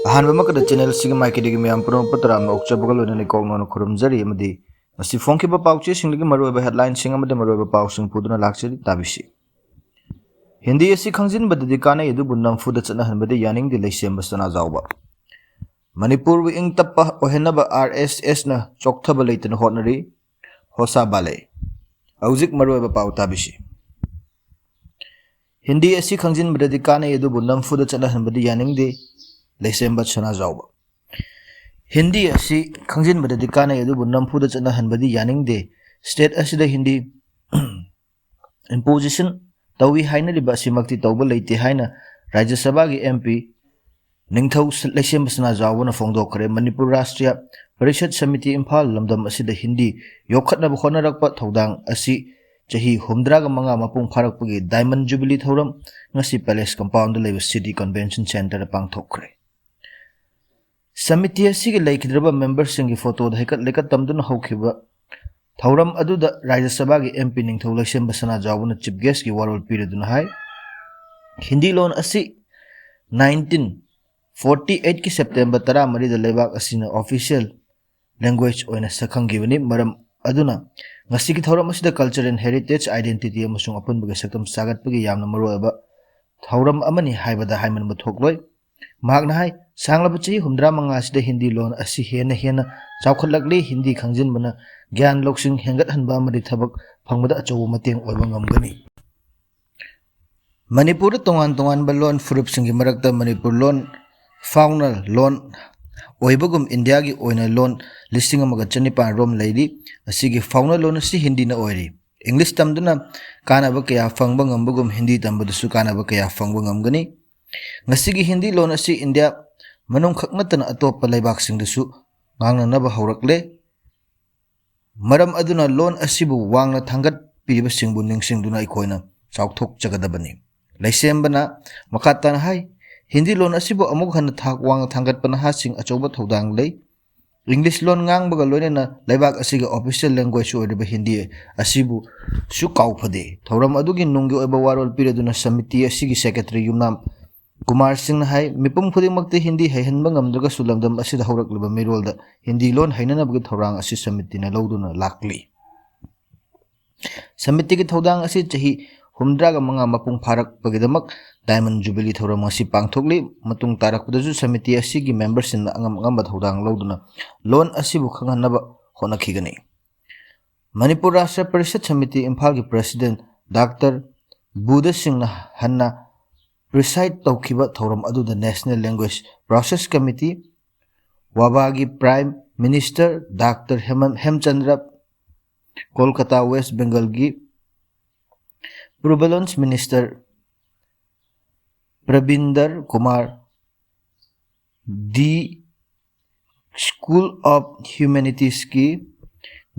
अहानबमकद channel सिग माइकेडिग ma'am पुरम पतराम ओक्चबगल ओनने कोंगनो खुरमजरी अमदी मसी फोंकिबा पाउचे सिंगलिग मरोबा headline सिंग अमदे मरोबा पाउसिंग पुदुना लाक्चरी ताबिसी हिंदी असि खंजिन बददि काने यदु बुन्नम फुद चना हनबदे यानिंग दि लेसेम बसना जावबा मणिपुर व इंग तप्पा ओहेनबा आरएसएस न चोक्थब लेतन होटनरी होसा बाले औजिक मरोबा पाउ ताबिसी हिंदी असि खंजिन बददि काने यदु बुन्नम फुद चना हनबदे यानिंग दि लेसेम बसना जावबा हिंदी असि खंजिन बददि काने यदु बुन्नम फुद चना हनबदि Yaning the state असिदा Hindi imposition Tawi हाइनरिबा सिमक्ति तौबा लेते हाइना राज्य सभा की एमपी निंगथौ लेसेम बसना जावना फोंदोखरे मणिपुर राष्ट्रीय परिषद समिति इम्फाल लमदम असिदा हिंदी योखतनब होनरकपा थौदांग असि चही 75 मपुंग फारकपगी डायमंड जुबिली थौरम ngasi पैलेस कंपाउंड लेव सिटी कन्वेंशन सेंटर पांगथोखरे समिति असि के लेखिद्रबा मेंबर सिंग की फोटो हेकत लेकत तमदुन हौखिबा थौरम अदुदा राज्य सभा की एमपी निंगथौ लेसेम बसना जावना चीफ गेस्ट की वारोल पीरदुन हाय हिंदी लोन असि 1948 की सेप्टेम्बर 13 दा लेबाक असिना ऑफिशियल लैंग्वेज ओइना सखंगिबनी मरम अदुना ngasi की थौरम असिदा कल्चर एंड हेरिटेज आइडेंटिटी अमसुंग अपुनबगे सकतम सागतपगी यामना मरोबा थौरम अमनि हाइबदा हाइमन बथोक्लोय महागना हाय सांगलबा चही 75 सिदा हिंदी लोन असि हेना हेना चावखलकली हिंदी खंजिनबना ज्ञान लोकसिंग हेंगत हनबा अमदि थबक फंगबदा अचौ मतेंग ओइबा ngamgani मणिपुर तोंगान तोंगान लोन फुरुप सिंगी मरकता मणिपुर लोन फाउनल लोन ओइबगुम इंडिया की ओइना लोन लिस्टिंग अमगा चनिपा रोम लेरी असिगी फाउनल लोन असि हिंदी न ओइरी इंग्लिश तमदुना कानाबा कया फंगबा ngamबगुम हिंदी तमबदसु कानाबा कया फंगबा ngamgani ngasiगी हिंदी लोन असि इंडिया मनुंग खकनतन अतोप्पा लेबाकसिंगदसु ngangnanaba haurakle मरम अदुना लोन असिबु वांगना थांगत पिबसिंगबु निंगसिंगदुना इखोइना चाउथोक जगदबनी लेसेमबना मखाताना हाय हिंदी लोन असिबु अमुक हन थाक वांग थांगतपना हासिंग अचौबा थौदांग लै इंग्लिश लोन ngangbगा लोइनेना लेबाक असिगे ऑफिशियल लैंग्वेज ओइरबा हिंदी असिबु सु काउफदे थौरम अदुगी नुंगी ओइबा वारोल पिरदुना समिति असिगी सेक्रेटरी युमनाम कुमार सिंह हाय मिपुम खुदिमक्ते हिंदी हैहनबा ngamdraga सुलमदम असिदा हौरकलबा मिरोलदा हिंदी लोन हैननबगे थौरांग असि समितिना लौदुना लाक्ली समिति की थौदांग असि चही 75 मपुंग फारकपगिदमक डायमंड जुबिली थौरम असि पांगथोकली मतुंग तारकपदसु समिति असिगी मेंबरसिन अंगम थौदांग लौदुना लोन असिबु खंगनबा होनखिगनी मणिपुर राष्ट्र परिषद समिति इम्फाल की प्रेसिडेंट डॉक्टर बुदा सिंह हन्ना प्रिसाइड तौखिबा थौरम अदुदा नेशनल लैंग्वेज प्रोसेस कमिटी वाबागी prime minister doctor Hemchandra Kolkata West Bengal की providence minister Prabinder Kumar the school of humanities की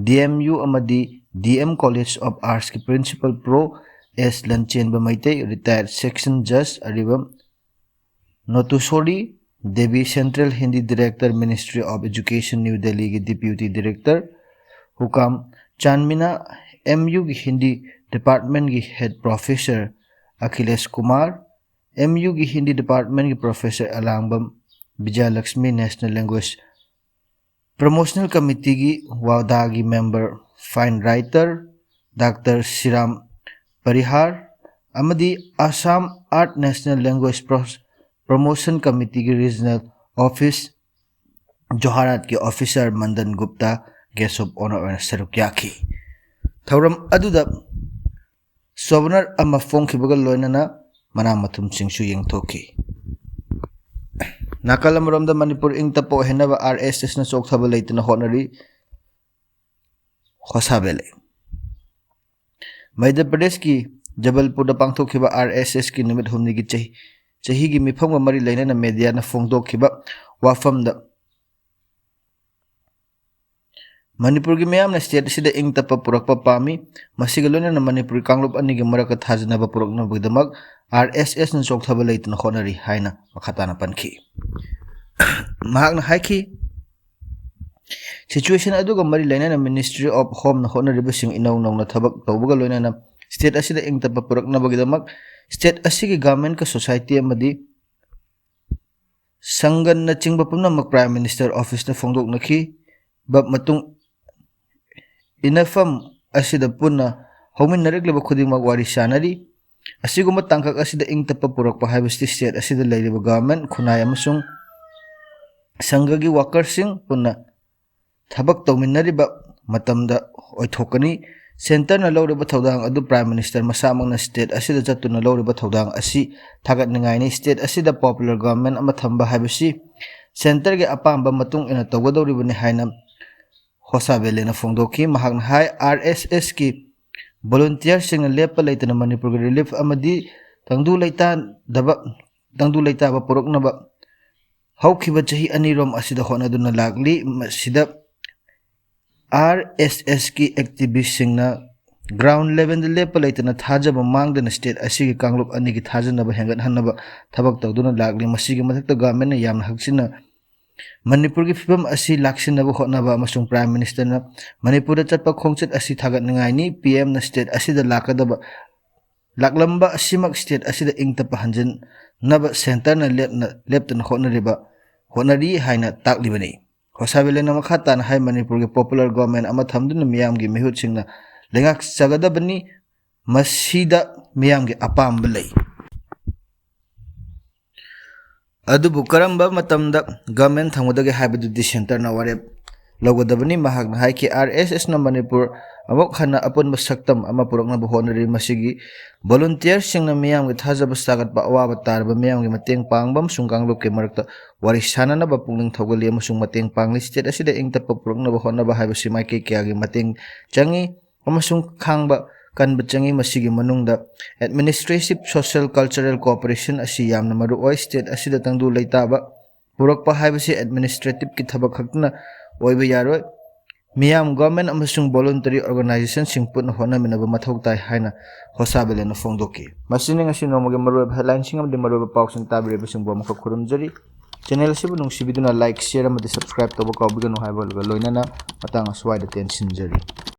डीएमयू अमदी डीएम कॉलेज ऑफ आर्ट्स की principal prof S Lanchenba Meetei retired session जज Aribam Notusori Devi central Hindi director ministry of education New Delhi की deputy director Hukam Chandmina MU की Hindi department की head professor Akhilesh Kumar MU की Hindi department की professor Alangbam Vijayalakshmi national language promotional committee की वादा की member fine writer doctor Shriram Parihar अमदी Assam art national language promotion committee की रीजनल ऑफिस जोहारात के officer Mandan Gupta guest of honour सरुक याखी थौरम अदुदा सोवनर अमा फोंखिबगा लोइनना मना मथुम सिंगसु यंगथोखी नाकालमरोमदा मणिपुर इंग तपो हेनबा आरएसएस न चोकथब लेतना होनरी होसाबेले मध्य प्रदेश की जबलपुर पांथोखिबा आरएसएस की निमित हुमनी की चही की मिफम मरी लेना मीडिया न फोंदोखिबा वाफमदा मणिपुर की मैम स्टेट से इंग तप पुरक्पा पामी मसिगलोन मणिपुर कांगलुप अनि की मरक थाजनब पुरक्नबगदमक आरएसएस न चोकथब लेतना होनरी हाइना मखाताना पनखी महागना हाइखी सिचुएशन अदुगा मरी लेना मिनिस्ट्री ऑफ होम न होनरिबसिंग इनौ नौना थबक तौबगा लोइना स्टेट असिदा इंग तप पुरक्नबगदमक स्टेट असिगी गवर्नमेंट का society अमदी Sangan na chingba pumnamak Prime Minister Office na phongdoknakhi ba matung inafam asida punna hauminnareglaba khudingmak wari sanari asiguma tangkak asida ingtapa purakpa haibasti state asida leiriba government khunai amasung sangagi workersing punna thabak tawminnariba matamda oithokani center na lawriba thodang adu Prime Minister masamangna state asida chatuna lawriba thodang asi thagatningai ni state asida popular government ama thamba haibasi center ge apamba matung ina tawgadawribani haina hosabele na phongdoki mahakna hai RSS ki volunteer sing lepa leitana Manipur relief amadi tangdu leita ba porokna ba haukiba chahi anirom asida honaduna lagli sida RSS ki activist singna ground level de lepa leitana thajaba mangdana state asigi kanglop ani ki thajanaba hengat hanaba thabak tawduna lagli masigi mathakta government na yamna haksina Manipur ki fibam asi laksinaba hotnaba amasung Prime Minister na Manipur da chatpa khongchat asi thagatningai ni PM na state asida lakadaba laklamba asimak state asida ingtapa hanjan naba center na leptana honari haina taklibani hosabele na makhata na hai Manipur ki popular government ama thamduna miyam gi mehut singna lengak sagadabani masida miyam gi apamba lei adubu karamba matamda government thangudage haibadu di center na warep logodabani mahakna hai ki RSS na Manipur amok khana apun basaktam ama purokna honari masigi volunteer singna miyam gi thajaba sagat ba awa tarba miyam gi mateng pangbam sungkang lok ke marakta wari sanana ba pungling thogali amasung mateng pangli state asida ingta papurokna honaba haibasi mai ke kya gi mateng changi amasung khangba kan bachangi masigi manungda administrative social cultural cooperation asi yamna maru oi state asida tangdu leitaba purokpa haibasi administrative ki thabak khakna oiba yaroi miyam government amasung voluntary organization singputna honaminaba mathau tai haina hosabele na phongdoki masini ngasi nomoge maru headline singam de maru pausing tabire bising bo makha khurumjari channel sibu nungsibiduna like share amadi subscribe toba kawbiganu haibal loinana matang aswaida tension jari